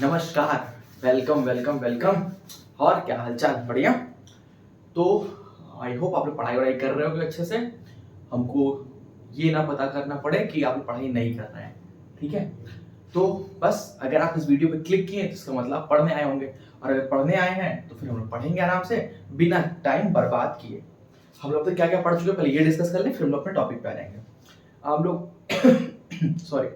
नमस्कार। Welcome welcome welcome. और क्या हालचाल? बढ़िया। तो आई होप आप लोग पढ़ाई वढ़ाई कर रहे होगे अच्छे से। हमको ये ना पता करना पड़े कि आप लोग पढ़ाई नहीं कर रहे हैं। ठीक है, तो बस अगर आप इस वीडियो पे क्लिक किए तो इसका मतलब आप पढ़ने आए होंगे, और अगर पढ़ने आए हैं तो फिर हम लोग पढ़ेंगे आराम से बिना टाइम बर्बाद किए। हम लोग तो क्या क्या पढ़ चुके हैं, पहले ये डिस्कस कर लें, फिर हम लोग अपने टॉपिक पे आ जाएंगे। हम लोग सॉरी,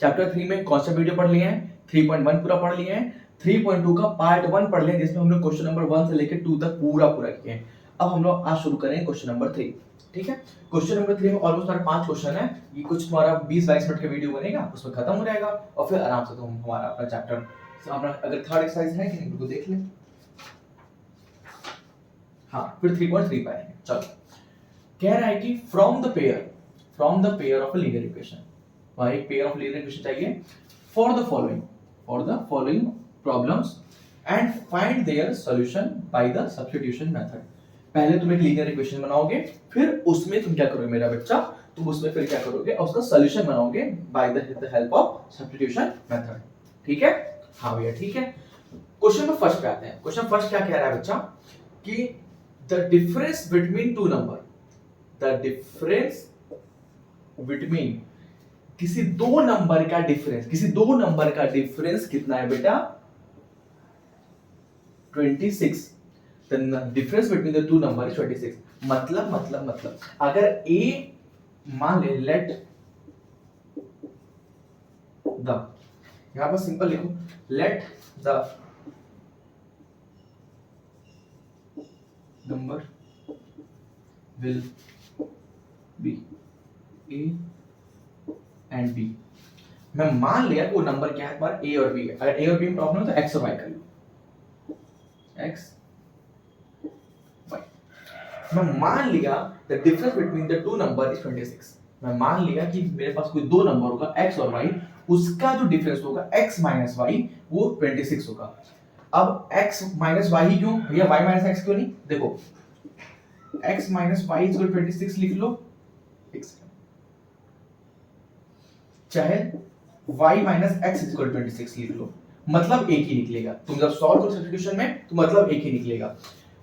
चैप्टर 3 में कौन सा वीडियो पढ़ लिए हैं? 3.1 पूरा पढ़ लिए हैं। 3.2 का पार्ट 1 पढ़ लिया, जिसमें हम लोग क्वेश्चन नंबर 1 से लेकर 2 तक पूरा किए हैं। अब हम लोग आज शुरू करेंगे क्वेश्चन नंबर 3। ठीक है, क्वेश्चन नंबर 3 में ऑलमोस्ट हमारे 5 क्वेश्चन है। ये कुछ तुम्हारा 20-22 मिनट का वीडियो बनेगा, उसमें खत्म हो जाएगा और फिर आराम से तुम हमारा अपना चैप्टर अपना अगर थर्ड एक्सरसाइज है कि नहीं बिल्कुल देख ले। हाँ, फिर 3.3 पे आएंगे। चलो, कह रहा है कि from the pair of a linear equation, वहां एक पेयर ऑफ लीनियर इक्वेशन चाहिए for the following problems and find their solution by the substitution method. पहले तुम एक लीनियर इक्वेशन बनाओगे, फिर उसमें तुम क्या करोगे मेरा बच्चा, तुम उसमें फिर क्या करोगे और उसका सॉल्यूशन बनाओगे by the help of substitution method. ठीक है? हाँ भैया ठीक है। क्वेश्चन में फर्स्ट पे आते हैं। क्वेश्चन फर्स्ट क्या कह रहा है बच्चा कि the difference between two number, the difference between किसी दो नंबर का डिफरेंस कितना है बेटा? 26। The difference between the two number is 26। मतलब अगर a मान ले let the, यहां पर सिंपल लिखो, let the number will be a and b। मैं मान लिया कि वो नंबर क्या है तुम्हारा a और b है। अगर a और b में प्रॉब्लम है तो x और y कर लो, x y। मैं मान लिया the difference between the two number is 26। मैं मान लिया कि मेरे पास कोई दो नंबर होगा x और y, उसका जो डिफरेंस होगा x माइनस y वो 26 होगा। अब x माइनस y ही क्यों भैया, y माइनस x क्यों नहीं? देखो x माइनस y इज 26 लिख लो, चाहे y माइनस x इज 26 लिख लो, मतलब एक ही निकलेगा। तुम जब सॉल्व करो सब्स्टिट्यूशन में तो मतलब एक ही निकलेगा।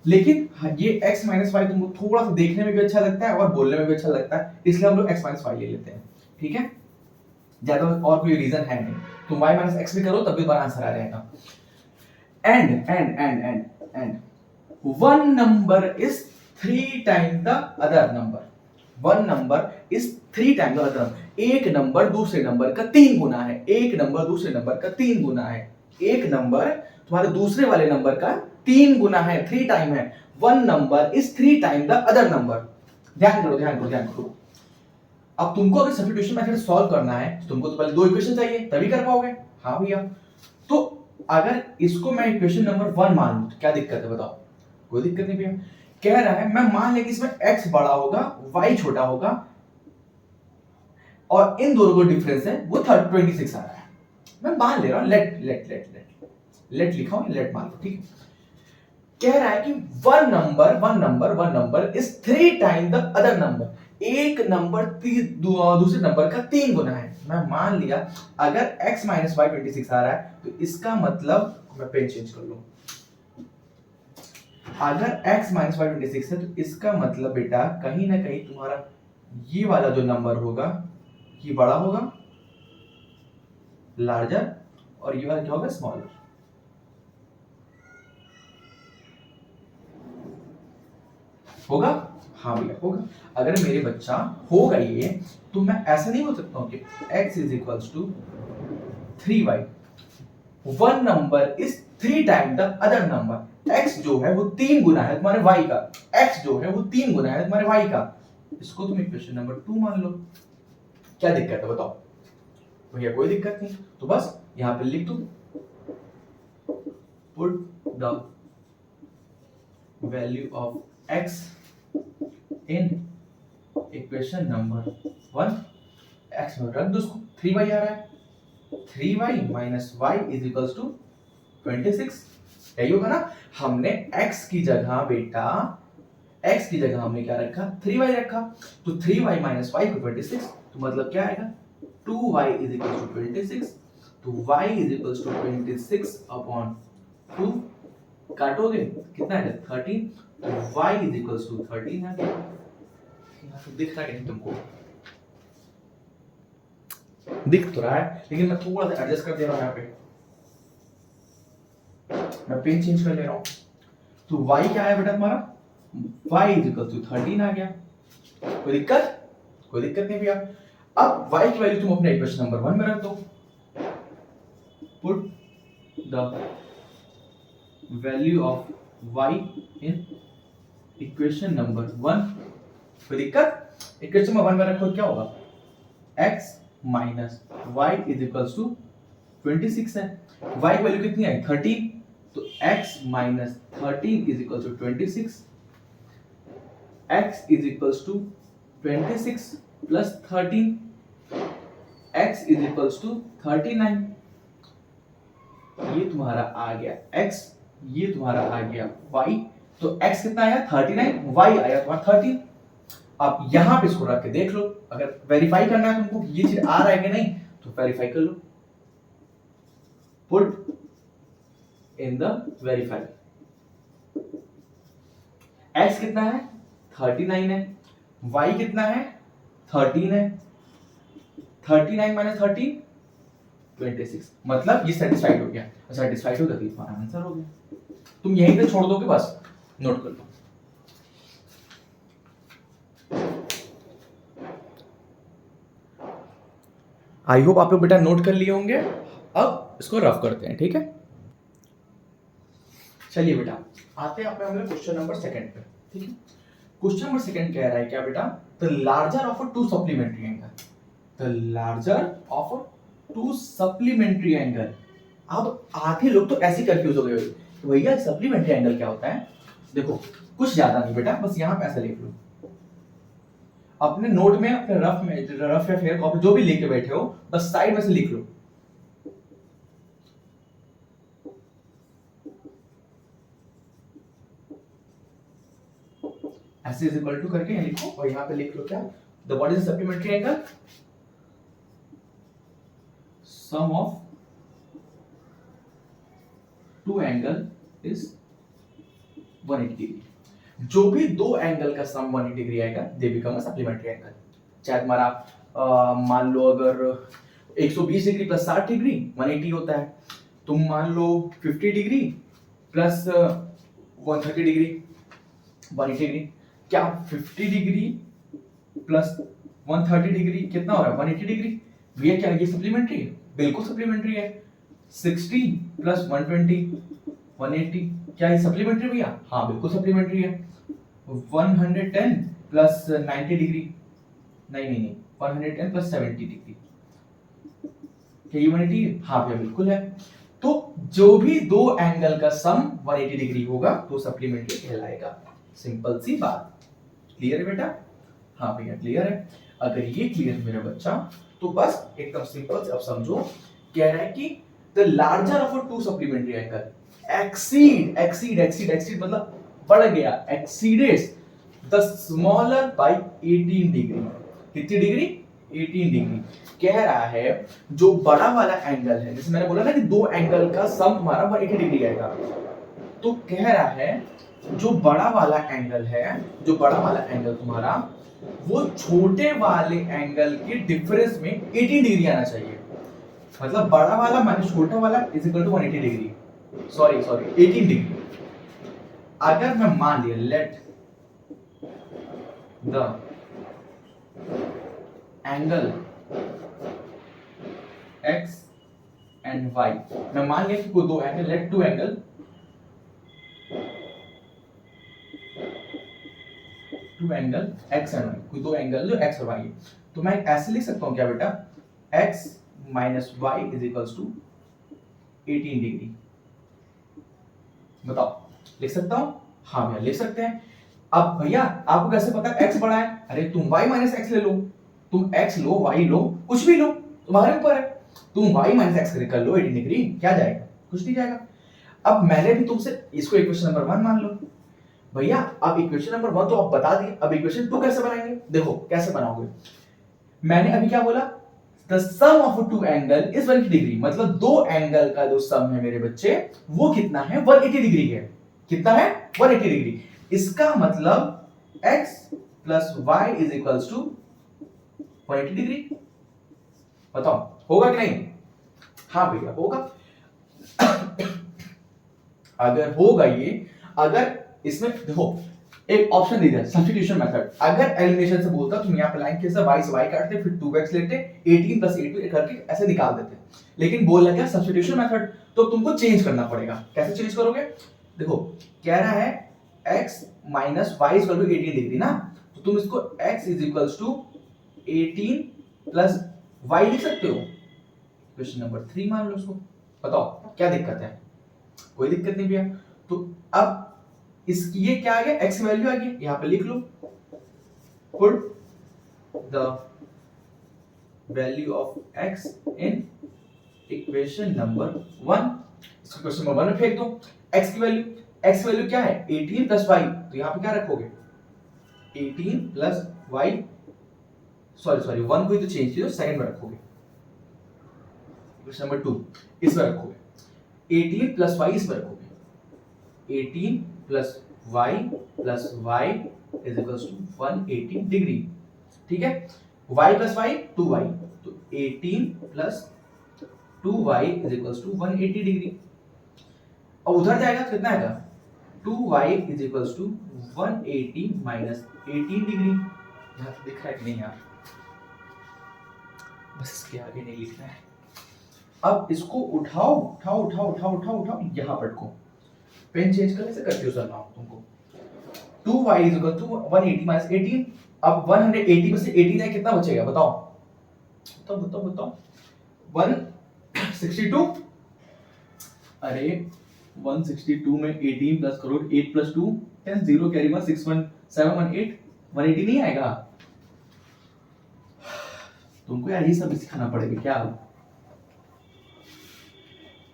लेकिन ये x माइनस वाई तुमको थोड़ा सा देखने में भी अच्छा लगता है और बोलने में भी अच्छा लगता है, इसलिए हम लोग x माइनस वाई ले लेते हैं। ठीक है, ज्यादा और कोई रीजन है नहीं। तुम y माइनस एक्स भी करो तब भी तुम्हारा आंसर आ जाएगा। And one number is 3 times the other number. One number is 3 times the other number. एक नंबर दूसरे नंबर का 3 गुना है। एक नंबर दूसरे नंबर का 3 गुना है। एक नंबर तुम्हारे दूसरे वाले नंबर का 3 गुना है, 3 टाइम है। One number is 3 time the other number. ध्यान करो। अब तुमको अगर सब्स्टिट्यूशन मेथड सॉल्व करना है तो तुमको तो पहले दो इक्वेशन चाहिए, तभी कर पाओगे। हाँ भैया, तो अगर इसको मैं इक्वेशन नंबर 1 मान लूं तो क्या दिक्कत है बताओ? कोई दिक्कत नहीं भैया। कह रहा है मैं मान लिया कि इसमें x बड़ा होगा y छोटा होगा और इन दोनों का डिफरेंस है वो 26 आ रहा है। मैं मान ले रहा हूं, लेट लिखा हूं, लेट मान लो। ठीक है, कह रहा है कि one number is 3 time the other number. एक नंबर दूसरे नंबर का 3 गुना है। मैं मान लिया अगर x माइनस वाई 26 आ रहा है तो इसका मतलब, मैं पेन चेंज कर लूं, अगर x माइनस वाई 26 है तो इसका मतलब बेटा कहीं ना कहीं तुम्हारा ये वाला जो नंबर होगा ये बड़ा होगा, लार्जर, और ये वाला क्या होगा, स्मॉलर। होगा? हाँ भैया होगा। अगर मेरे बच्चा होगा ये तो मैं ऐसा नहीं बोल सकता हूं कि x is equals to 3y। One number is 3 time the other number. x जो है वो 3 गुना है तुम्हारे y का। x जो है वो 3 गुना है तुम्हारे y का। इसको तुम इक्वेशन नंबर 2 मान लो। क्या दिक्कत है बताओ? भैया कोई दिक्कत नहीं, तो बस यहां पे लिख दो, put the value of x in equation number 1। x में रख दो उसको, 3y आ रहा है, 3y minus y is equals to 26। यही होगा ना? हमने x की जगह बेटा, x की जगह हमने क्या रखा, 3y रखा, तो 3y माइनस y को 26, तो मतलब क्या आएगा, 2y इज इक्वल टू 26। तो y is equal to 26 upon 2, काटोगे कितना है 13, तो y इज इक्वल टू 13 आ गया। यहाँ तो दिख रहा है नहीं तुमको, दिख तो रहा है लेकिन मैं थोड़ा सा एडजस्ट कर दे रहा हूँ, यहाँ पे मैं पेन चेंज कर ले रहा हूँ। तो y क्या है बेटा तुम्हारा, y इज इक्वल टू 13 आ गया। कोई दिक्कत, कोई दिक्कत नहीं भैया। अब y की वैल्यू तुम अपने इक्वेशन नंबर 1 में रख दो, put the value of y in equation number 1। कोई दिक्कत, इक्वेशन नंबर 1 में रखो, क्या होगा x minus y is equal to 26 है, y की वैल्यू कितनी आई 13, तो x minus 13 is equal to 26, x is equal to 26 plus 13, x is equal to 39। ये तुम्हारा आ गया x, ये तुम्हारा आ गया y, तो x कितना आया 39, y आया तुम्हारा 13। अब यहां पे इसको रख के देख लो, अगर वेरीफाई करना है तुमको ये चीज आ रहा है कि नहीं, तो वेरीफाई कर लो, put in the verify. x कितना है 39 है, y कितना है 13 है, 39 माइनस 13 26, मतलब ये सेटिस्फाइड हो गया। सेटिस्फाइड हो गया तो तुम्हारा आंसर हो गया। तुम यहीं पे छोड़ दोगे, बस नोट कर लो। आई होप आप लोग बेटा नोट कर लिए होंगे। अब इसको रफ करते हैं, ठीक है। चलिए बेटा आते हैं अपने क्वेश्चन नंबर 2 पे, ठीक है। क्वेश्चन नंबर 2 कह रहा है क्या बेटा, the larger of to supplementary angle, the larger of to supplementary angle. अब आधे लोग तो ऐसे कंफ्यूज हो गए कि भैया सप्लीमेंट्री एंगल क्या होता है। देखो कुछ ज्यादा नहीं बेटा, बस यहां पे ऐसा लिख लो, अपने नोट में, अपने रफ या फेयर कॉपी जो भी लेके बैठे हो, बस साइड में से लिख लो। ऐसे इज इक्वल टू करके यहाँ लिखो, और यहाँ पे लिख लो क्या, the what is supplementary angle, sum of two angle is 180 degree. जो भी दो एंगल का सम 180 डिग्री आएगा they become a supplementary angle. चाहे तुम्हारा मान लो अगर 120 डिग्री प्लस 60 डिग्री 180 होता है, तुम मान लो 50 डिग्री प्लस 130 डिग्री 180 डिग्री। क्या 50 डिग्री प्लस 130 डिग्री कितना हो रहा है 180 डिग्री। भैया क्या ये सप्लीमेंट्री है, बिल्कुल सप्लीमेंट्री है। 60 प्लस 120 180, क्या ये सप्लीमेंट्री भैया, हाँ बिल्कुल सप्लीमेंट्री है। 110 प्लस 90 डिग्री, नहीं 110 प्लस 70 डिग्री, क्या ये 180 है, हाँ भैया बिल्कुल है। तो जो भी दो एंगल का सम 180 डिग्री होगा तो सप्लीमेंट्री कहलाएगा। सिंपल सी बात, क्लियर है बेटा, हाँ भैया क्लियर है। अगर ये क्लियर है मेरा बच्चा तो बस एकदम सिंपल से अब समझो, कह रहा है कि the larger of to supplementary angle exceed मतलब बढ़ गया, एक्सीडेड्स द स्मॉलर बाय 18 डिग्री। कितनी डिग्री 18 डिग्री। कह रहा है जो बड़ा वाला एंगल है, जैसे मैंने बोला ना कि दो एंगल का सम तुम्हारा 180 डिग्री आएगा, तो कह रहा है जो बड़ा वाला एंगल है, जो बड़ा वाला एंगल तुम्हारा वो छोटे वाले एंगल के डिफरेंस में 80 डिग्री आना चाहिए। मतलब बड़ा वाला माइनस छोटा वाला is equal to 180 degree, sorry 18 degree. अगर मैं मान लिया let the angle x and y, मैं मान लिया कि कोई दो एंगल, let two angle x and y, कोई दो एंगल जो x और y है, तो मैं ऐसे लिख सकता हूं क्या बेटा, x minus y is equals to 18 degree. बताओ लिख सकता हूं, हाँ भैया लिख सकते हैं। अब भैया आपको कैसे पता x बड़ा है, अरे तुम y माइनस x ले लो, तुम x लो y लो कुछ भी लो तुम्हारे ऊपर है, तुम y माइनस x कर लो 18 डिग्री, क्या जाएगा, कुछ नहीं जाएगा। अब मैंने भी तुमसे इसको इक्वेशन नंबर 1 मान लो भैया। अब इक्वेशन नंबर 1 तो आप बता दिए, अब इक्वेशन 2 कैसे बनाएंगे, देखो कैसे बनाओगे। मैंने अभी क्या बोला, the sum of two angle is 180 degree, मतलब दो एंगल का जो सम है मेरे बच्चे वो कितना है, 180 डिग्री है। कितना है? 180 डिग्री। इसका मतलब x plus y is equals to 180 degree. बताओ होगा कि नहीं? हाँ भैया होगा। अगर होगा ये, अगर इसमें देखो एक ऑप्शन दे दिया सब्स्टिट्यूशन मेथड। अगर एलिमिनेशन से बोलता तुम यहाँ पे लाइन के साथ y से y काटते, फिर 2x लेते, 18 प्लस a2 करके ऐसे निकाल देते, लेकिन बोला क्या सब्स्टिट्यूशन मेथड, तो तुमको चेंज करना पड़ेगा। कैसे चेंज करोगे? देखो कह रहा है x minus y is equal to 18 degree ना, तो तुम इसको x is equals to 18 plus y लिख सकते हो। क्वेश्चन नंबर 3 मान लो उसको। बताओ क्या दिक्कत है? कोई दिक्कत नहीं भैया। तो अब इसकी ये क्या आ गया, x की वैल्यू आ गई, यहां पे लिख लो, put the value of x in equation number 1। इसको क्वेश्चन नंबर 1 में फेंक दो। x की वैल्यू क्या है, 18 प्लस y, तो यहां पे क्या रखोगे, 18 प्लस y, सॉरी 1 को ही तो चेंज किया, सेकंड में रखोगे। क्वेश्चन नंबर 2 इसमें रखोगे 18 प्लस y, इसमें रखोगे 18 plus y plus y is equals to 180 degree. ठीक है, y प्लस y 2y, तो 18 plus 2y is equals to 180 degree. अब उधर जाएगा तो कितना आएगा, 2y is equals to 180 minus 18 degree. यहाँ दिख रहा है कि नहीं यार? बस इसके आगे नहीं लिखना है। अब इसको उठाओ उठाओ उठाओ उठाओ उठाओ उठाओ, यहाँ पटको, पेन चेंज करने से कंफ्यूज करना हो तुमको। 2y is equal to 180 minus 18। अब 180 में से 18 जाए कितना बचेगा? बताओ बताओ बताओ बताओ। 162। अरे 162 में 18 प्लस करो, 8 प्लस 2 10, 0 कैरी में 61718, 180 नहीं आएगा। तुमको यार ये सब सिखाना पड़ेगा क्या?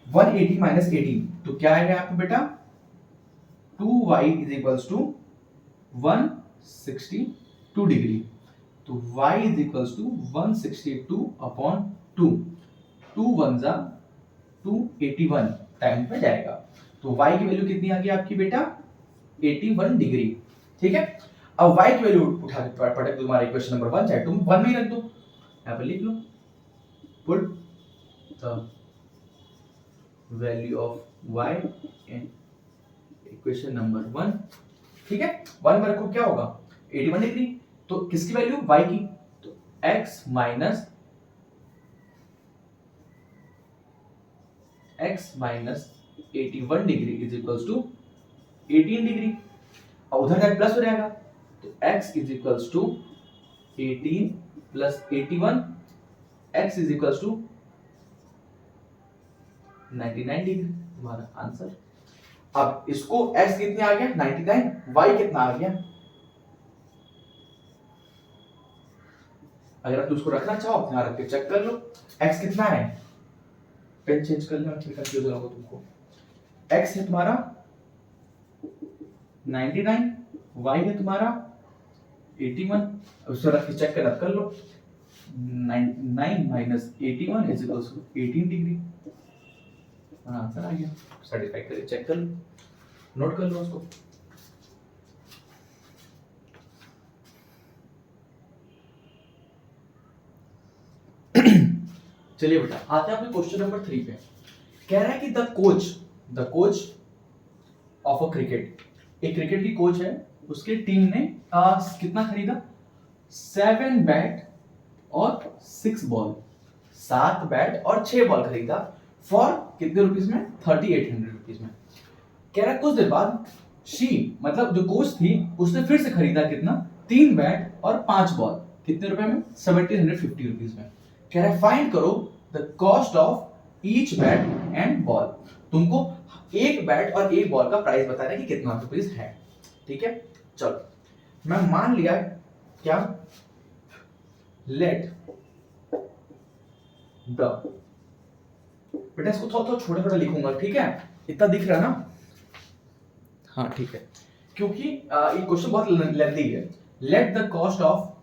180 माइनस 18, तो क्या आएगा यहाँ पे बेटा, 2y is equals to 162 degree. तो y is equals to 162 upon 2, 2 1 जा 281 टाइम पे जाएगा। तो y की वैल्यू कितनी आ गई आपकी बेटा, 81 डिग्री। ठीक है, अब y की वैल्यू उठा के पटक दो तुम्हारे इक्वेशन नंबर 1, चाहे तुम 1 में ही रख दो, यहाँ पे लिख लो, put the value of y in equation number 1। ठीक है, 1 में रखो, क्या होगा, 81 डिग्री। तो किसकी वैल्यू, y की, तो x minus 81 degree is equals to 18 degree. और उधर जाके प्लस हो जाएगा, तो x is equals to 18 plus 81, x is equals to 99 degree, तुम्हारा आंसर। अब इसको x कितने आ गया, 99, y कितना आ गया। अगर आप उसको रखना चाहो यहां रख के चेक कर लो, x कितना है, पेन चेंज कर लेना, फिर कंफ्यूज होगा तुमको। x है तुम्हारा 99, y है तुम्हारा 81, उसको रख के चेक कर लो, 99 minus 81 is equals to 18 degree. Answer आ गया, सर्टिफाई करके चेक कर लो, नोट कर लो उसको। चलिए बेटा आते हैं अपने क्वेश्चन नंबर 3 पे। कह रहा है कि the coach of a cricket, एक क्रिकेट की कोच है, उसके टीम ने कितना खरीदा, 7 बैट और 6 बॉल, 7 बैट और 6 बॉल खरीदा, फॉर कितने रुपीस में, 3800 रुपीस में। कह रहा है कुछ देर बाद मतलब जो कोच थी उसने फिर से खरीदा कितना, 3 बैट और 5 बॉल, कितने रुपए में, 1750 रुपीस में। कह रहा है फाइंड करो the cost of each bat and ball. तुमको एक बैट और एक बॉल का प्राइस बताना है कि कितना रुपीस है। ठीक है, चलो मैं मान लिया क्या, लेट द, बेटा इसको थोड़ा थोड़ा छोटा छोटा लिखूंगा, ठीक है, इतना दिख रहा है ना, हाँ ठीक है, क्योंकि ये क्वेश्चन बहुत लेंथी है। Let the cost of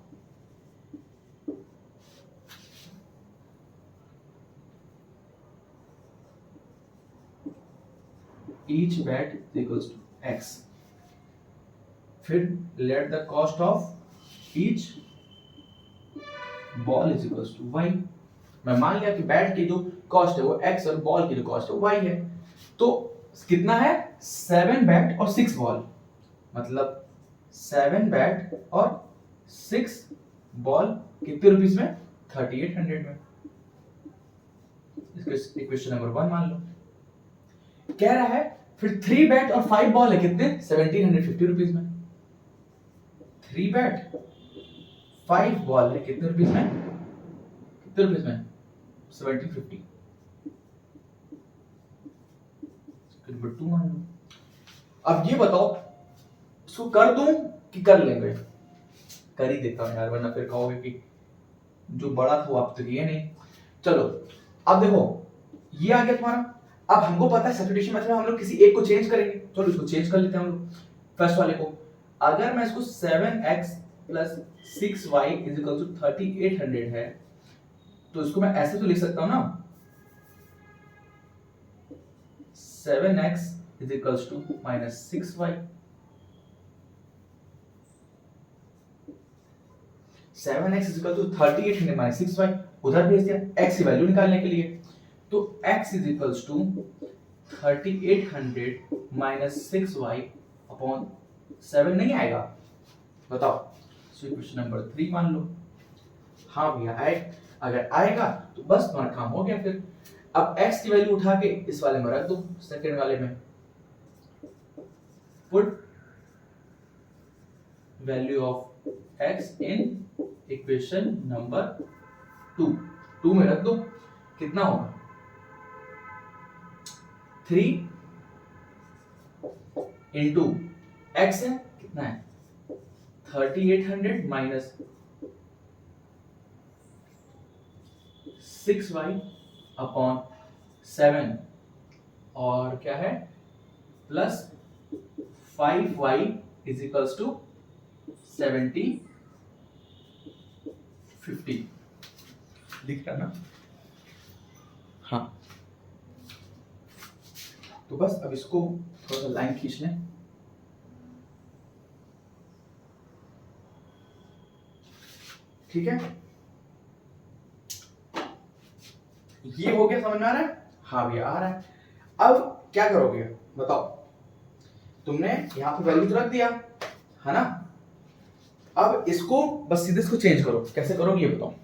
each bat equals to x, फिर let the cost of each ball is equals to y. मैं मान लिया कि बैट की जो कॉस्ट है वो एक्स और बॉल की जो कॉस्ट है वाई है। तो कितना है, 7 बैट और 6 बॉल, मतलब 7 बैट और 6 बॉल कितने रुपीस में, 3800 में। इसको इक्वेशन नंबर 1 मान लो। कह रहा है फिर 3 बैट और 5 बॉल है कितने, 1750 रुपीस में। 3 बैट 5 बॉल है कितने रुपीस में, कितने रुपीस में, 1750। नंबर 2 मान लो। अब ये बताओ इसको कर दूं कि कर लेंगे, कर ही देता हूं यार, वरना फिर कहोगे कि जो बड़ा था वो आप तो किए नहीं। चलो अब देखो ये आ गया तुम्हारा। अब हमको पता है सब्स्टिट्यूशन मेथड में हम लोग किसी एक को चेंज करेंगे, चलो इसको चेंज कर लेते हैं हम लोग फर्स्ट वाले को। अगर मैं इसको 7x plus 6y is equal to 3800 है, तो इसको मैं ऐसे तो लिख सकता हूं ना, 7x is equals to minus 6y। 7x is equal to 3800 minus 6y, उधर भेज दिया x की वैल्यू निकालने के लिए। तो x is equals to 3800 minus 6y upon 7 नहीं आएगा, बताओ। सो इक्वेशन नंबर 3 मान लो। हाँ भैया आए, अगर आएगा तो बस तुम्हारा काम हो गया। फिर अब x की वैल्यू उठा के इस वाले में रख दो, सेकंड वाले में। Put value of x in equation number 2 में रख दो। कितना होगा, 3 इंटू x है कितना है, 3800 माइनस 6y अपॉन 7 और क्या है plus 5y is equals to 50 दिख रहा ना। हाँ तो बस अब इसको थोड़ा सा लाइन खींच लें। ठीक है, ये हो गया, समझ में आ रहा है। हाँ भैया आ रहा है। अब क्या करोगे बताओ, तुमने यहां पे वैल्यू रख दिया है ना। अब इसको बस सीधे इसको चेंज करो, कैसे करोगे ये बताओ।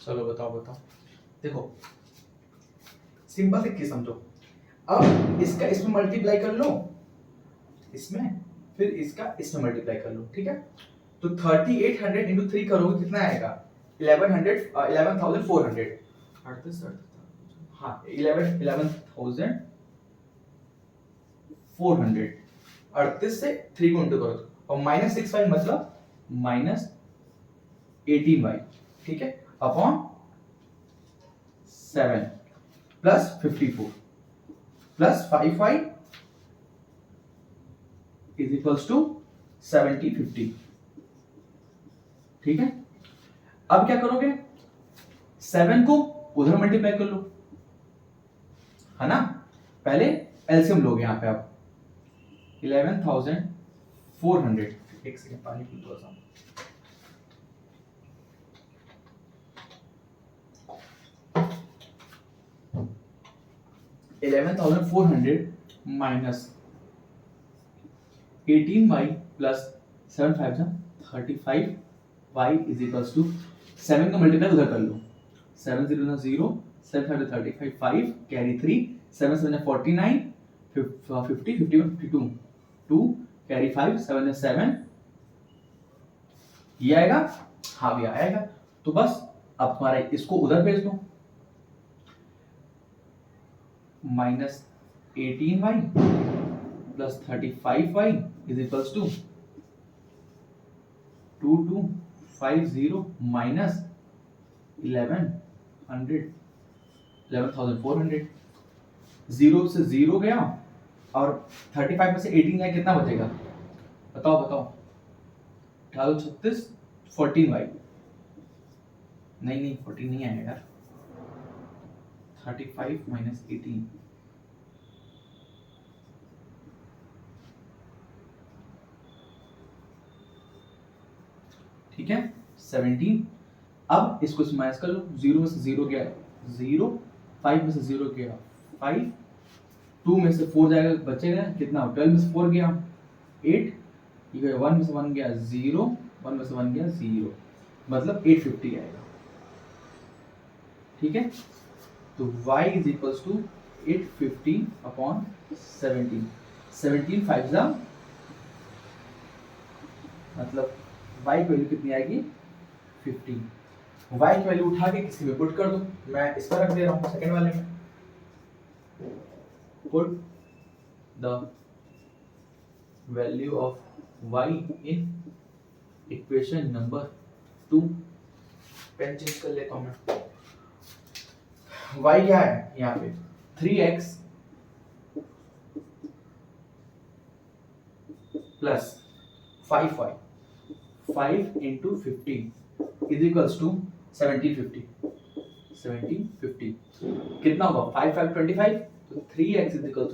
चलो बताओ देखो सिंपल से समझो। अब इसका इसमें मल्टीप्लाई कर लो, इसमें फिर इसका इसमें मल्टीप्लाई कर लो, ठीक है। तो 3800 इंटू 3 करोगे कितना आएगा, 11,400। हाँ 11,400। 38 से 3 को इंटू करो और माइनस 6y मतलब माइनस 18y, ठीक है, upon 7 plus 54 plus 5y is equals to 7050। ठीक है, अब क्या करोगे, 7 को उधर मल्टीप्लाई कर लो, है ना। पहले एलसीएम लोगे यहां पे आप 11,400। एक सेकंड पानी पी थोड़ा सा। $11,400 minus 18y plus 7 5 35y is equals to 7 का मल्टीप्लाई उधर कर लो, 7 0 0 7 5 35 5 कैरी 3 7 7 49 50 51 52 2 कैरी 5 7 7 ये आएगा। हाँ भैया आएगा। तो बस अब तुम्हारा इसको उधर भेज दो, minus 18y plus 35y is equals to 2250 minus 11,400। 0 से 0 गया और 35 में से 18 गया, कितना बचेगा बताओ 36 14y नहीं 14 नहीं आएगा यार, 35 माइनस 18 ठीक है 17। अब इसको माइनस कर लो, 0 में से 0 गया 0, 5 में से 0 गया 5, 2 में से 4 जाएगा बचेगा कितना, 12 में से 4 गया 8, 1 में से 1 गया 0, 1 में से 1 गया 0, मतलब 850 आएगा। ठीक है, तो y is equals to 850 upon 17, 17 5 जा, मतलब y की वैल्यू कितनी आएगी 15। y की वैल्यू उठा के किसी में पुट कर दो, मैं इस पर रख दे रहा हूँ सेकंड वाले में, put the value of y in equation number 2। Pen change कर लेता हूँ मैं। y क्या है यहाँ पे 3x plus 5y, 5 into 15 is equals to 1750, 1750 कितना होगा 5 5 25, तो 3x is equal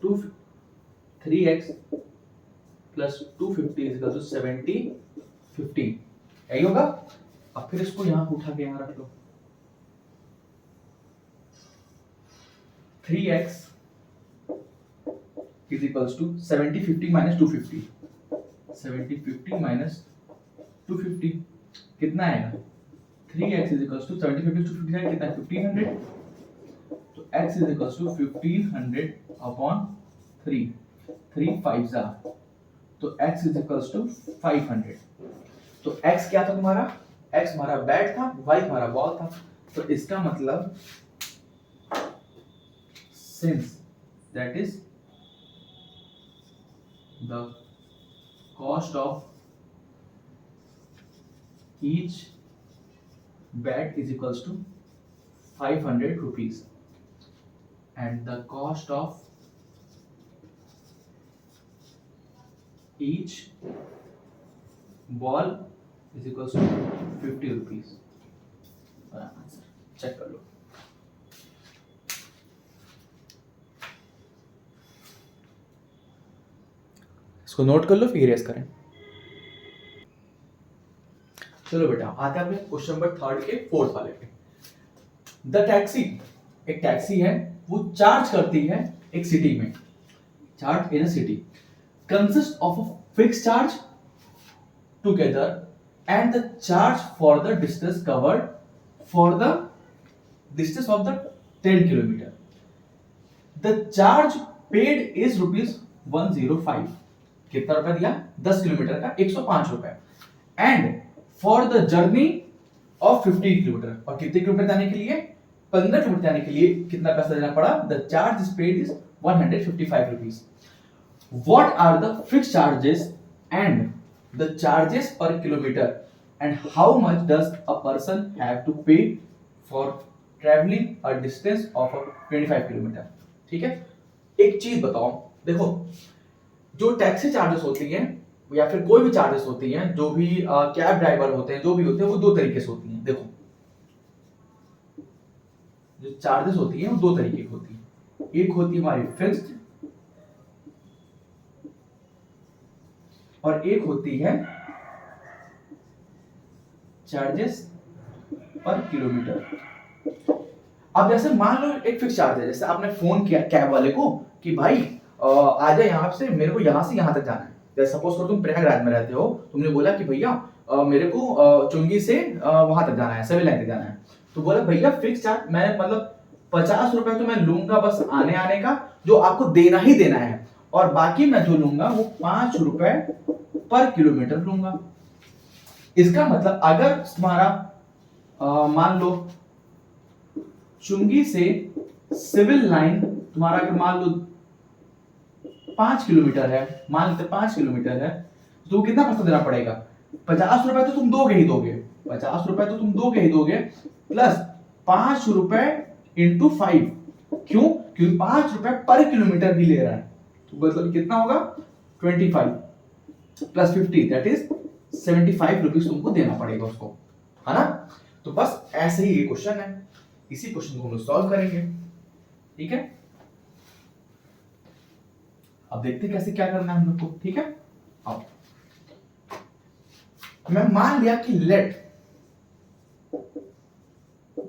to 3x plus 250 is equal to 7050, यही होगा। अब फिर इसको यहाँ उठा के यहाँ रख लो, 3x is equals to 7050 minus 250, 7050 minus 250 कितना आएगा, 3x is equals to 7050 250 है कितना 1500, तो x is equals to 1500 upon 3, 3 5 जा, तो x is equals to 500। तो x क्या था तुम्हारा, x हमारा बैट था, y हमारा बॉल था, तो इसका मतलब since that is the cost of each bat is equals to 500 rupees and the cost of each ball is equals to 50 rupees। Answer check कर लो। इसको नोट कर लो फिर इरेज करें। चलो बेटा आते हैं अपने क्वेश्चन नंबर 3 के 4th वाले पे। द टैक्सी, एक टैक्सी है वो चार्ज करती है एक सिटी में, charge in a city consist of a fix charge together and the charge for the distance covered for the distance of the 10 kilometre. The charge paid is ₹105, कितना रुपया दिया 10 किलोमीटर का 105 रुपए, and for the journey of 15 kilometre, और कितने kilometre जाने के लिए 15 किलोमीटर जाने के लिए कितना पैसा देना पड़ा, the charge is paid is 155 rupees. What are the fix charges and the charges per kilometre and how much does a person have to pay for travelling a distance of 25 kilometre. ठीक है, एक चीज बताओ, देखो जो taxi charges होती हैं या फिर कोई भी चार्जेस होती हैं, जो भी कैब ड्राइवर होते हैं, जो भी होते हैं, वो दो तरीके से होती हैं। देखो जो चार्जेस होती हैं वो दो तरीके की होती हैं, एक होती है हमारी फिक्स्ड और एक होती है चार्जेस पर किलोमीटर। अब जैसे मान लो एक फिक्स चार्ज है, जैसे आपने फोन किया कैब वाले को कि भाई आ जाए यहाँ से, मेरे को यहाँ से यहाँ तक जाना है। जैसे सपोज करो तुम प्रयागराज में रहते हो, तुमने बोला कि भैया मेरे को चुंगी से वहां तक जाना है, सिविल लाइन तक जाना है, तो बोला भैया फिक्स चार्ज मैं मतलब 50 रुपए तो मैं लूंगा बस आने आने का, जो आपको देना ही देना है, और बाकी मैं जो लूंगा वो 5 रुपए पर किलोमीटर लूंगा। इसका मतलब अगर तुम्हारा मान लो चुंगी से सिविल लाइन तुम्हारा अगर मान लो 5 किलोमीटर है, मान लेते 5 किलोमीटर है, तो कितना पैसा देना पड़ेगा, 50 रुपए तो तुम दोगे ही दोगे, 50 रुपए तो तुम दोगे ही दोगे, प्लस 5 रुपए इंटू 5, क्यों, क्योंकि 5 रुपए पर किलोमीटर भी ले रहा है, तो मतलब कितना होगा 25 प्लस 50 दैट इज 75 रुपीज तुमको देना पड़ेगा उसको, है ना। तो बस ऐसे ही ये क्वेश्चन है, इसी क्वेश्चन को हम लोग सॉल्व करेंगे। ठीक है, अब देखते हैं कैसे क्या करना है हम लोग को। ठीक है, आओ मैं मान लिया कि let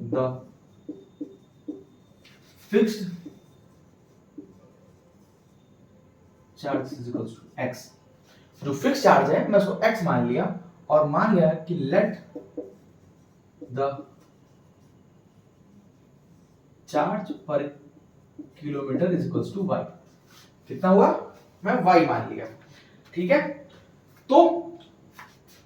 the fixed charge is equal to x. जो फिक्स चार्ज है मैं उसको x मान लिया और मान लिया कि let the charge per kilometre is equal to y। कितना हुआ? मैं y मान लिया। ठीक है, तो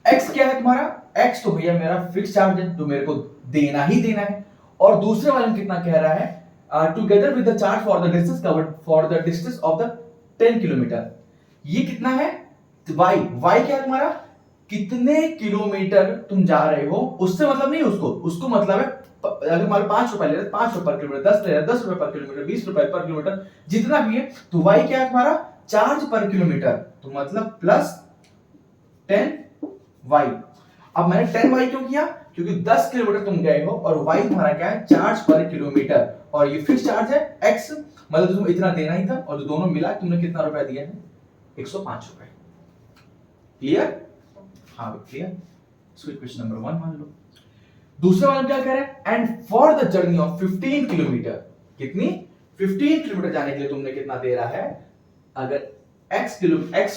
x क्या है तुम्हारा? x तो भैया मेरा फिक्स चार्ज है तो मेरे को देना ही देना है। और दूसरे वाले में कितना कह रहा है? Together with the charge for the distance covered for the distance of the 10 kilometre. ये कितना है? y। y क्या है तुम्हारा? कितने किलोमीटर तुम जा रहे हो, उससे मतलब नहीं उसको मतलब है अगर मान लो 5 रुपए ले रहे 5 रुपए पर किलोमीटर, 10 ले रहे 10 रुपए पर किलोमीटर, 20 रुपए पर किलोमीटर, जितना भी है, तो y क्या है तुम्हारा? चार्ज पर किलोमीटर, तो मतलब प्लस 10y। अब मैंने 10y क्यों किया? क्योंकि 10 किलोमीटर तुम गए हो और y तुम्हारा क्या है? चार्ज पर किलोमीटर, और ये फिक्स चार्ज है x, मतलब तुम इतना देना ही था, और जो दोनों मिला तुमने कितना रुपया दिया है? 105 रुपए। क्लियर? हाँ क्लियर। इसको इक्वेशन नंबर 1 मान लो। दूसरे वाला क्या कह रहा है? And for the journey of 15 kilometre, कितनी? 15 किलोमीटर जाने के लिए तुमने कितना दे रहा है? अगर x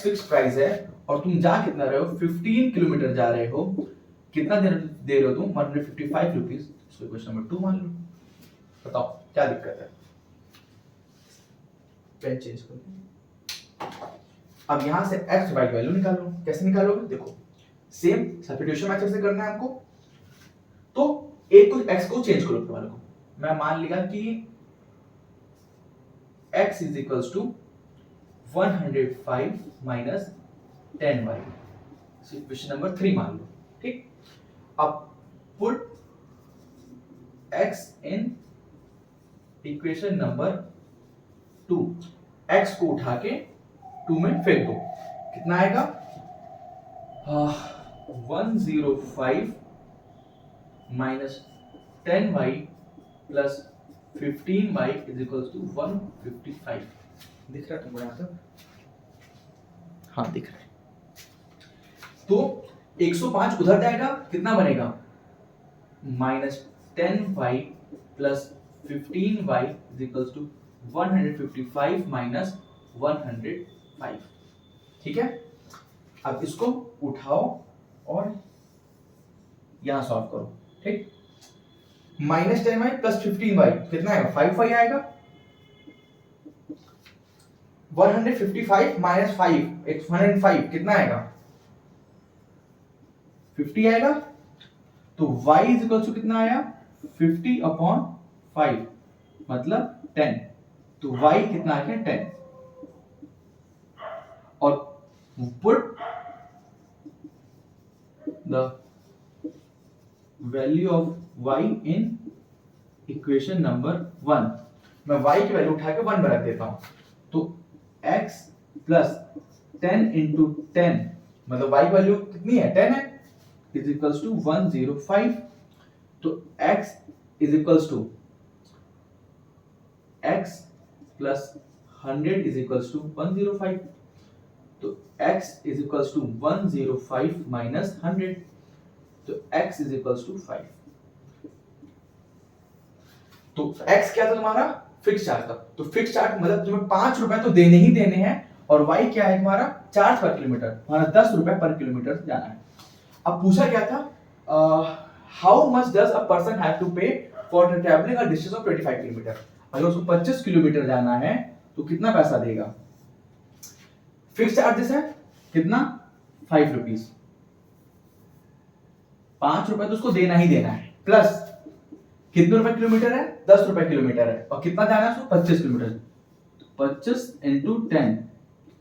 फिक्स प्राइस है और तुम जा कितना रहे हो? 15 किलोमीटर जा रहे हो, कितना दे रहे हो तुम? 155 रुपीज। इसको इक्वेशन नंबर 2 मान लो। बताओ क्या दिक्कत है? पेन चेंज कर। अब यहां से x y वैल्यू निकालो। कैसे निकालोगे? देखो सेम सब्स्टिट्यूशन मेथड से करना है हमको। तो एक को x को चेंज करो वाले को। मैं मान लिया कि x is equals to 105 minus 10y। Equation number 3 मान लो। ठीक, अब put x in equation number 2। x को उठा के 2 में फेंक दो। कितना आएगा? 105 minus 10y plus 15y is equals to 155। दिख रहा है तुमको यहाँ तक? हाँ दिख रहा है। तो 105 उधर जाएगा, कितना बनेगा? Minus 10y plus 15y is equals to 155 minus 105। ठीक है, अब इसको उठाओ और यहां सॉल्व करो। ठीक, माइनस 10y प्लस 15y कितना आएगा? 5y आएगा। 155 माइनस 5 105 कितना आएगा? 50 आएगा। तो y इज इक्वल टू कितना आया? 50 अपॉन 5 मतलब 10। तो y कितना आ गया? 10। और put the value of y in equation number 1। मैं y की वैल्यू उठा के 1 में रख देता हूं। तो x प्लस 10 इंटू 10 मतलब y वैल्यू कितनी है? 10 है, इज इक्वल्स टू 105। तो x is equals to x plus 100 is equals to 105। तो x is equals to 105 minus 100। तो x इज इक्वल्स टू 5। तो x क्या था तुम्हारा? फिक्स चार्ज था। तो फिक्स चार्ज मतलब तुम्हें 5 रुपए तो देने ही देने हैं, और y क्या है तुम्हारा? चार्ज पर किलोमीटर, तुम्हारा 10 रुपए पर किलोमीटर जाना है। अब पूछा क्या था? How much does a person have to pay for travelling a distance of 25 kilometre. अगर उसको 25 किलोमीटर जाना है तो कितना पैसा देगा? फिक्स चार्जेस है कितना? 5 रुपीज। 5 रुपए तो उसको देना ही देना है, प्लस कितने रुपए किलोमीटर है? 10 रुपए किलोमीटर है, और कितना जाना है उसको? 25 kilometre. 25 into 10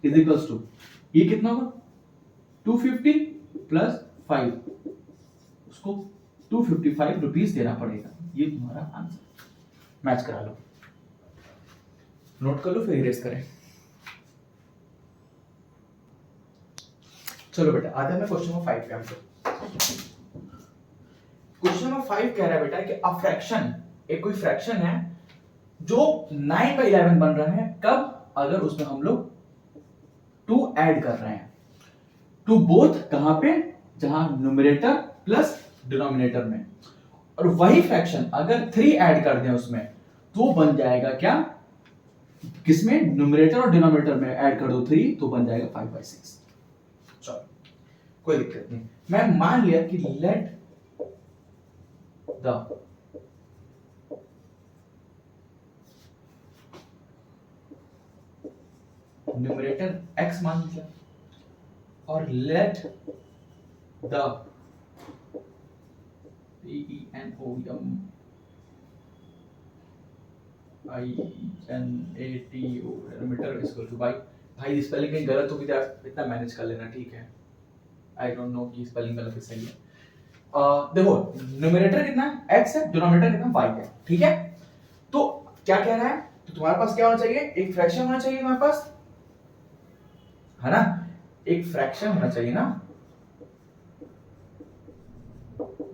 is equals to, ये कितना होगा? 250 प्लस 5, उसको 255 रुपीज देना पड़ेगा। ये तुम्हारा आंसर। मैच करा लो, नोट कर लो, फिर इरेज करें। चलो बेटा आते हैं क्वेश्चन नंबर 5 पे। हमको क्वेश्चन नंबर 5 कह रहा है बेटा कि अ फ्रैक्शन, एक कोई फ्रैक्शन है जो 9/11 बन रहा है। कब? अगर उसमें हम लोग 2 ऐड कर रहे हैं। टू बोथ कहां पे? जहां न्यूमरेटर प्लस डिनोमिनेटर में, और वही फ्रैक्शन अगर 3 ऐड कर दें उसमें तो बन जाएगा क्या, किसमें, न्यूमरेटर और डिनोमिनेटर में ऐड कर दो 3 तो बन जाएगा 5/6। चलो कोई दिक्कत नहीं, मैं मान लिया कि लेट द न्यूमरेटर x मान लिया और let the denominator equal to भाई स्पेलिंग कहीं गलत होगी तो आप इतना मैनेज कर लेना, ठीक है। आई डोंट नो कि स्पेलिंग गलत है सही है। देखो न्यूमरेटर कितना है x है, डिनोमिनेटर कितना y है, ठीक है। तो क्या कह रहा है, तो तुम्हारे पास क्या होना चाहिए, एक फ्रैक्शन होना चाहिए तुम्हारे पास, है ना, एक फ्रैक्शन होना चाहिए ना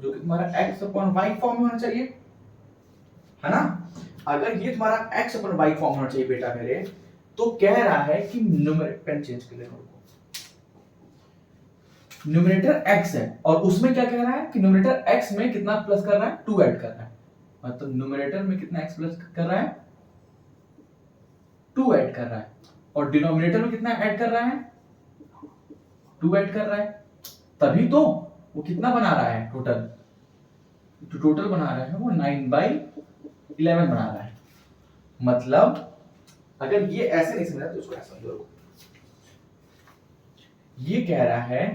जो कि तुम्हारा x अपॉन y फॉर्म में होना चाहिए, है ना। अगर ये तुम्हारा x अपॉन y फॉर्म होना चाहिए बेटा मेरे, तो कह रहा है कि न्यूमरेटर, पेन चेंज कर लेना, न्यूमरेटर x है और उसमें क्या कह रहा है कि न्यूमरेटर x में कितना प्लस कर रहा है, 2 ऐड कर रहा है, मतलब न्यूमरेटर में कितना x प्लस कर रहा है, 2 ऐड कर रहा है, और डिनोमिनेटर में कितना ऐड कर रहा है, 2 ऐड कर रहा है, तभी तो वो कितना बना रहा है टोटल, तो टोटल बना रहा है वो 9/11 बना रहा है। मतलब अगर ये ऐसे नहीं समझा तो इसको ऐसा समझो, ये कह रहा है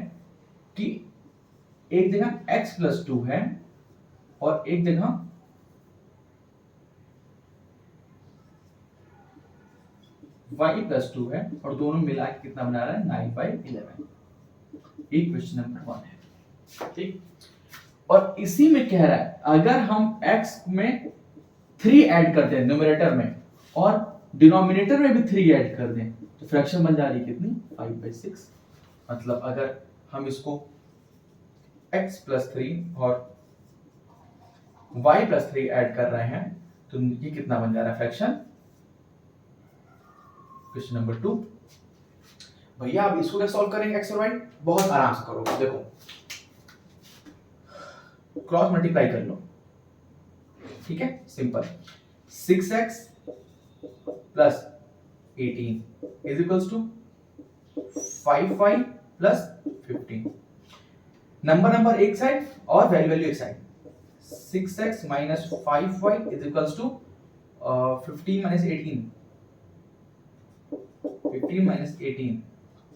कि एक जगह x प्लस 2 है और एक जगह y प्लस 2 है, और दोनों मिला के कितना बना रहा है, 9/11। एक क्वेश्चन नंबर 1 है, ठीक। और इसी में कह रहा है अगर हम x में 3 ऐड कर दें न्यूमरेटर में और डिनोमिनेटर में भी 3 ऐड कर दें तो फ्रैक्शन बन जा रही है कितनी, 5/6। मतलब अगर हम इसको x प्लस 3 और y प्लस 3 ऐड कर रहे हैं तो ये कितना बन जा रहा है फ्रैक्शन। क्वेश्चन नंबर 2, भैया अब इसको क्या सॉल्व करेंगे x और y, बहुत आराम से करो, देखो क्रॉस मल्टीप्लाई कर लो, ठीक है, simple. 6x plus 18 is equals to 5y plus 15, number एक साइड और वैल्यू एक side, 6x minus 5y is equals to 15 minus 18, 15 minus 18,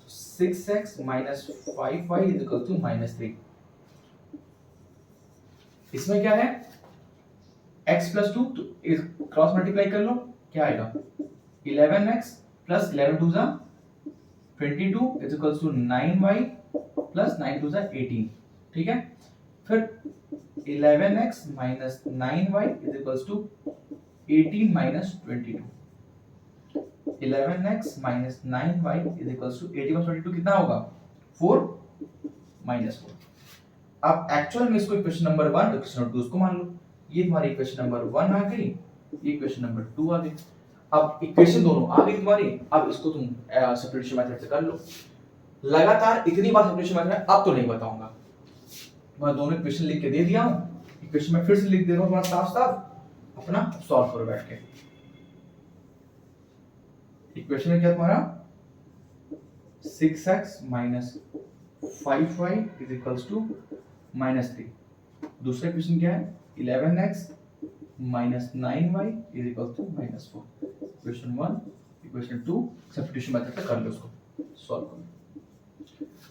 6x minus 5y is equal to -3। इसमें क्या है, x प्लस 2 तो क्रॉस मल्टीप्लाई कर लो, क्या आएगा 11x प्लस 11 2 जा 22 is equals to 9y plus 9 2 जा 18, ठीक है। फिर 11x minus 9y is equals to 18 minus 22, 11x minus 9y is equals to 18 minus 22 कितना होगा, 4 माइनस 4। अब एक्चुअल में इसको इक्वेशन नंबर 1 इक्वेशन नंबर 2 उसको मान लो, ये तुम्हारी इक्वेशन नंबर 1 आ गई, ये इक्वेशन नंबर 2 आ गई। अब इक्वेशन दोनों आ गई तुम्हारी, अब इसको तुम सब्स्टिट्यूशन मेथड से कर लो। लगातार इतनी बार सब्स्टिट्यूशन मेथड अब तो नहीं बताऊंगा, मैं दोनों इक्वेशन लिख के दे दिया हूं, इक्वेशन में फिर से लिख दे रहा हूं थोड़ा साफ साफ, अपना सॉल्व करो बैठ के। इक्वेशन में क्या तुम्हारा 6x minus 5y is equals to -3, दूसरा इक्वेशन क्या है 11x minus 9y is equals to -4। Equation 1 equation 2 substitution method से कर लो, उसको सॉल्व करो।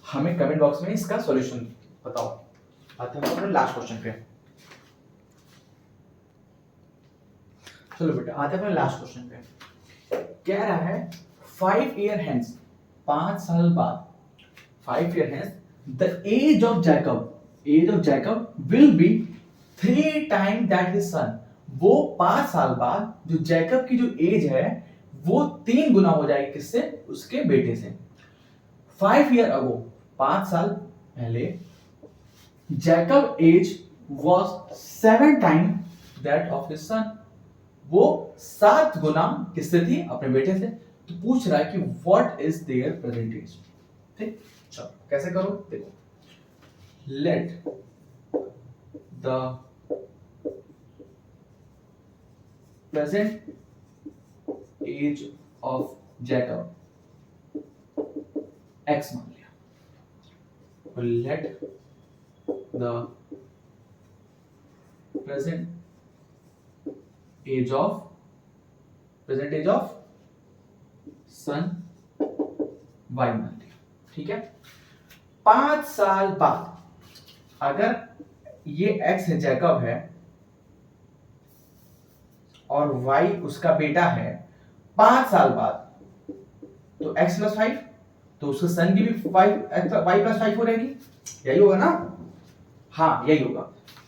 हमें कमेंट बॉक्स में इसका सॉल्यूशन बताओ। आते हैं अपने लास्ट क्वेश्चन पे, चलो बेटा आते हैं अपने लास्ट क्वेश्चन पे। कह रहा है 5 ईयर हेंस, 5 साल बाद, 5 year hence the age of Jacob will be 3 time that his son. वो 5 साल बाद जो जैकब की जो एज है वो 3 गुना हो जाएगी, किससे, उसके बेटे से। 5 ईयर अगो, 5 साल पहले, Jacob age was 7 time that of his son. वो 7 गुना किससे थी, अपने बेटे से। तो पूछ रहा है कि what is there present age. ठीक, चलो कैसे करो देखो। Let the present age of Jacob x मान लिया, let the present age of son y मान लिया। ठीक है, 5 साल बाद अगर ये x है, जैकब है, और y उसका बेटा है, 5 साल बाद तो x प्लस 5, तो उसका सन की भी 5 y प्लस 5 हो रहेगी, यही होगा ना? हाँ यही होगा।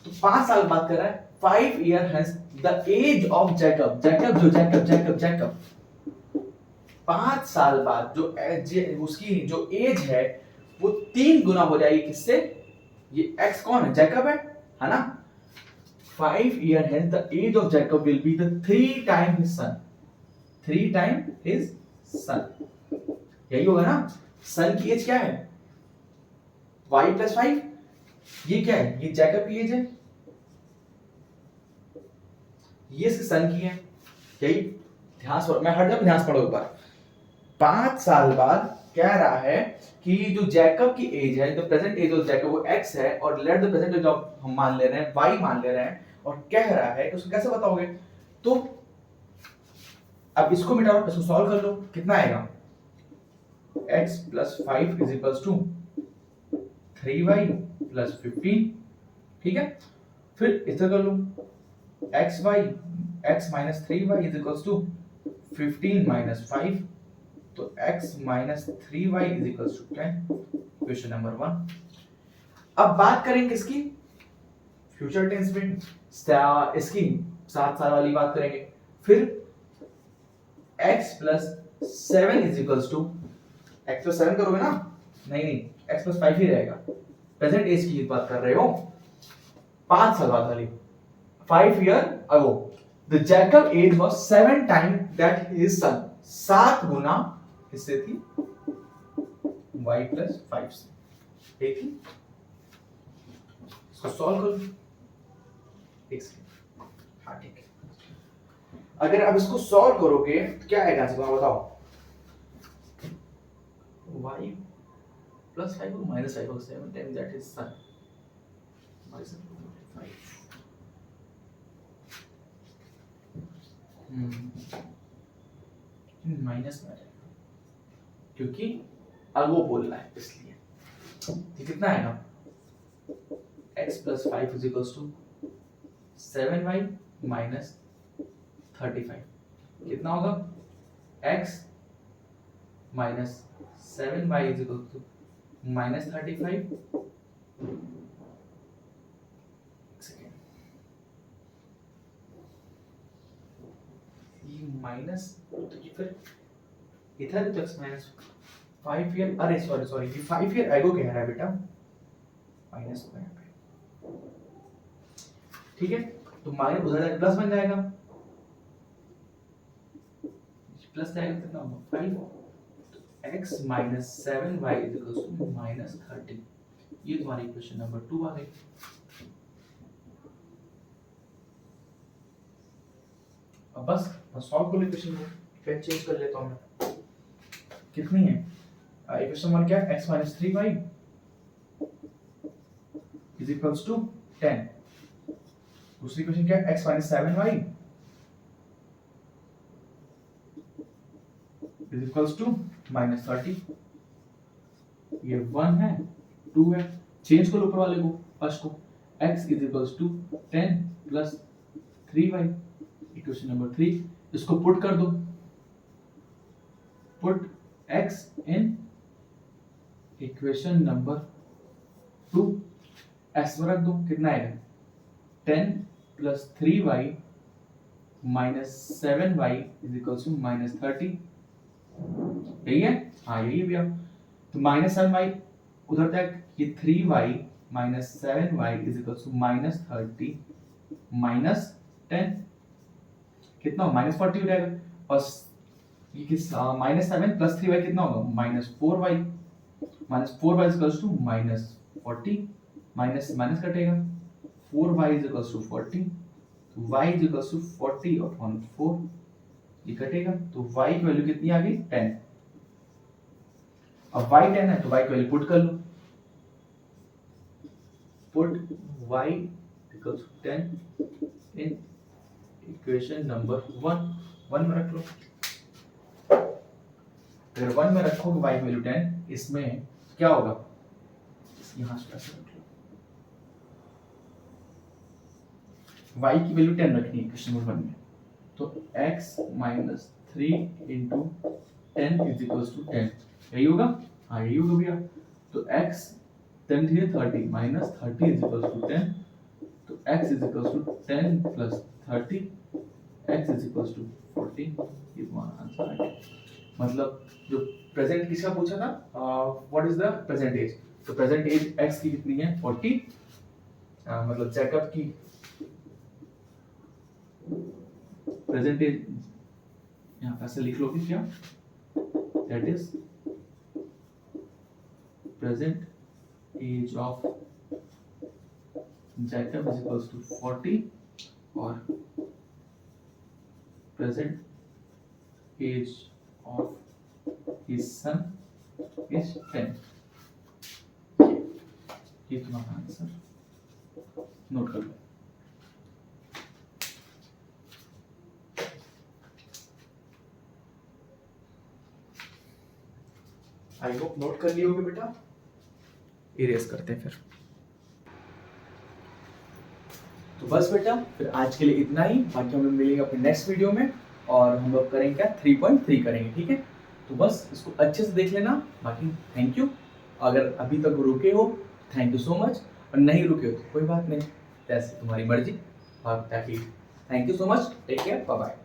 तो 5 साल बाद कर रहा है, 5 year hence the age of Jacob, Jacob 5 साल बाद जो उसकी जो एज है वो 3 गुना हो जाएगी, किससे? ये x कौन है? जैकब है ना? 5 year hence the age of Jacob will be the 3 time his son, 3 time his son, यही होगा ना? सन की एज क्या है? y प्लस 5, ये क्या है? ये जैकब की एज है, ये इसके सन की है, यही ध्यान से, मैं हट जाऊं, ध्यान से पढ़ो एक बार। 5 साल बाद कह रहा है कि जो जैकब की एज है, the present age of Jacob वो x है, और let the present age of हम मान ले रहे हैं y मान ले रहे हैं, और कह रहा है कि उसको कैसे बताओगे? तो अब इसको मिटाओ, इसको सॉल्व कर लो, कितना आएगा? x plus 5 is equals to 3y plus 15। ठीक है, फिर इधर कर लो, x minus 3y is equals to 15 minus 5, तो x minus 3y is equals to 10, question number 1। अब बात करेंगे किसकी? फ्यूचर टेंस में इसकी 7 साल वाली बात करेंगे। फिर x plus 7 is equals to, x plus 7 करोगे ना? नहीं, x प्लस 5 ही रहेगा। प्रेजेंट एज की बात कर रहे हो, 5 साल बाद वाली, 5 year ago the Jacob age was 7 time that his son, 7 गुना इससे थी y प्लस 5 से, ठीक है? इसको सॉल्व करो, हाँ ठीक है। अगर अब इसको सॉल्व करोगे तो क्या आएगा आंसर, बताओ? y प्लस 5 को माइनस 5 को 7 time that is son, minus 5 minus में आ जाएगा, क्योंकि अब वो बोल रहा है इसलिए। ये कितना आएगा? x plus 5 is equals to 7y minus 35, कितना होगा? x minus 7y is equal to minus 35, minus, तो ये फिर इधर तो x माइनस 5 ईयर, अरे सॉरी ये 5 ईयर आएगा, कह रहा है बेटा, माइनस हो गया, ठीक है? तो माइनस उधर जाकर प्लस बन जाएगा, प्लस जाएगा कितना होगा? 5, तो x minus 7y is equal to minus 30, ये तुम्हारी क्वेश्चन नंबर 2 आ गई। अब बस सॉल्व कर ले क्वेश्चन को, फिर चेंज कर लेता हूं मैं, कितनी है इक्वेशन 1? क्या है? x minus 3y is equals to 10। दूसरी क्वेश्चन क्या है? x minus 7y is equals to minus 30। ये 1 है, 2 है, चेंज करो ऊपर वाले को, फर्स्ट को, x is equals to 10 plus 3y, equation number 3, इसको पुट कर दो, put x in equation number 2, x में रख दो, कितना आएगा? 10 plus 3y minus 7y is equals to minus 30, यही है? हाँ यही है भैया। तो माइनस 7y उधर तक, ये 3y minus 7y is equals to minus 30 minus 10, कितना? माइनस 40 हो जाएगा, और ये किस माइनस 7 प्लस 3y कितना होगा? Minus 4y, minus 4y is equals to minus 40, minus minus कटेगा, 4y इज इक्वल टू 40, तो y is equal to 40 upon 4, ये कटेगा, तो y की वैल्यू कितनी आ गई 10। अब y 10 है तो y की वैल्यू पुट कर लो, put y equal to 10 in equation number 1 में रख लो। अगर 1 में रखोगे y की वैल्यू 10, इसमें क्या होगा, यहाँ से रख लो, y की वैल्यू 10 रखनी है क्वेश्चन नंबर 1 में, तो x minus 3 into 10 is equal to 10, यही होगा, हाँ यही होगा भैया। तो x 10 थी 30 माइनस 30 इज इक्वल टू 10, तो x is equal to 10 plus 30, x is equal to 40, ये तुम्हारा आंसर है। मतलब जो प्रेजेंट किसका पूछा था, what is the present age, तो प्रेजेंट एज x की कितनी है 40, मतलब जैकब की प्रेजेंट एज यहाँ पे ऐसे लिख लोगे क्या, that is present age of Jacob is equals to 40 और present age of his son is 10। ये तुम्हारा आंसर नोट कर लो। आई होप नोट कर लिए होगे बेटा, इरेज करते हैं फिर। तो बस बेटा फिर आज के लिए इतना ही, बाकी हम लोग मिलेंगे अपने नेक्स्ट वीडियो में और हम लोग करेंगे क्या 3.3 करेंगे, ठीक है। तो बस इसको अच्छे से देख लेना, बाकी थैंक यू। अगर अभी तक रुके हो थैंक यू सो मच, और नहीं रुके हो तो कोई बात नहीं, जैसे तुम्हारी मर्जी। और thank you so much, take care, bye bye.